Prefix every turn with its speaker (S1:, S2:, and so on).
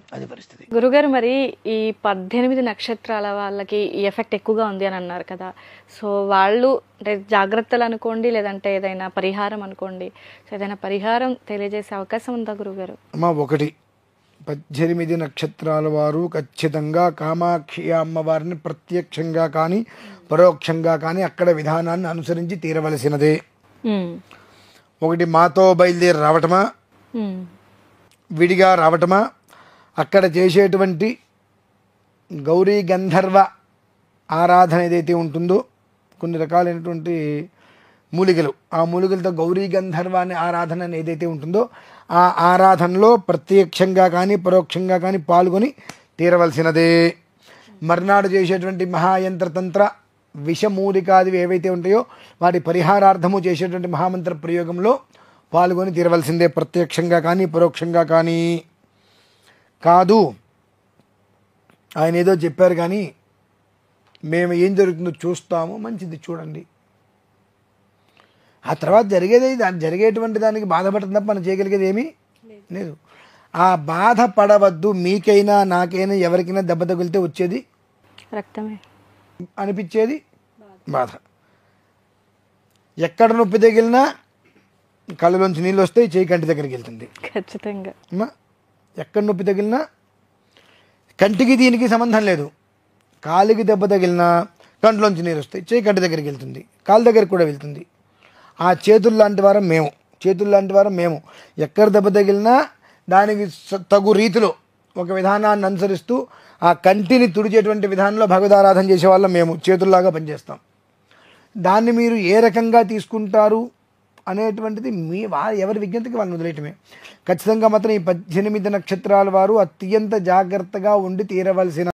S1: గురుగారు.
S2: అది పరిస్థితి.
S1: గురుగారు, మరి ఈ 18 నక్షత్రాల వాళ్ళకి ఈ ఎఫెక్ట్ ఎక్కువగా ఉంది అని అన్నారు కదా. సో వాళ్ళు అంటే జాగ్రత్తలు అనుకోండి, లేదంటే ఏదైనా పరిహారం అనుకోండి, సో ఏదైనా పరిహారం తెలియజేసే అవకాశం ఉందా గురుగారు?
S2: అమ్మ, 18 నక్షత్రాల వారు ఖచ్చితంగా కామాక్షి అమ్మవారిని ప్రత్యక్షంగా కానీ పరోక్షంగా కానీ అక్కడ విధానాన్ని అనుసరించి తీరవలసినదే. ఒకటి మాతో బయలుదేరి రావటమా, విడిగా రావటమా, అక్కడ చేసేటువంటి గౌరీ గంధర్వ ఆరాధన ఏదైతే ఉంటుందో, కొన్ని రకాలైనటువంటి మూలికలు, ఆ మూలికలతో గౌరీ గంధర్వ అనే ఆరాధన ఏదైతే ఉంటుందో ఆ ఆరాధనలో ప్రత్యక్షంగా కానీ పరోక్షంగా కానీ పాల్గొని తీరవలసినదే. మర్నాడు చేసేటువంటి మహాయంత్రతంత్ర విషమూలికాది ఏవైతే ఉంటాయో వాటి పరిహారార్థము చేసేటువంటి మహామంత్ర ప్రయోగంలో పాల్గొని తీరవలసిందే, ప్రత్యక్షంగా కానీ పరోక్షంగా కానీ కాదు. ఆయన ఏదో చెప్పారు కానీ మేము ఏం జరుగుతుందో చూస్తాము, మంచిది చూడండి, ఆ తర్వాత జరిగేటువంటి దానికి బాధపడటం తప్ప మనం చేయగలిగేది ఏమీ లేదు. ఆ బాధపడవద్దు, మీకైనా నాకైనా ఎవరికైనా దెబ్బ తగిలితే వచ్చేది
S1: రక్తమే,
S2: అనిపించేది బాధ. ఎక్కడ నొప్పి తగిలినా కళ్ళలోంచి నీళ్ళు వస్తాయి, చేయి కంటి దగ్గరికి వెళ్తుంది
S1: ఖచ్చితంగా.
S2: ఎక్కడ నొప్పి తగిలినా, కంటికి దీనికి సంబంధం లేదు, కాలికి దెబ్బ తగిలినా కంటిలోంచి నీరు వస్తాయి, చేయి కంటి దగ్గరికి వెళ్తుంది, కాలు దగ్గరికి కూడా వెళ్తుంది. ఆ చేతులు లాంటి వారం మేము ఎక్కడ దెబ్బ తగిలినా దానికి తగు రీతిలో ఒక విధానాన్ని అనుసరిస్తూ ఆ కంటిని తుడిచేటువంటి విధానంలో భగవదారాధన చేసే వాళ్ళం మేము చేతుల్లాగా పనిచేస్తాం. దాన్ని మీరు ఏ రకంగా తీసుకుంటారు అనేటువంటిది ఎవరి విజ్ఞతకి వాళ్ళని వదిలేయటమే. ఖచ్చితంగా మాత్రం ఈ 18 నక్షత్రాల వారు అత్యంత జాగ్రత్తగా ఉండి తీరవలసిన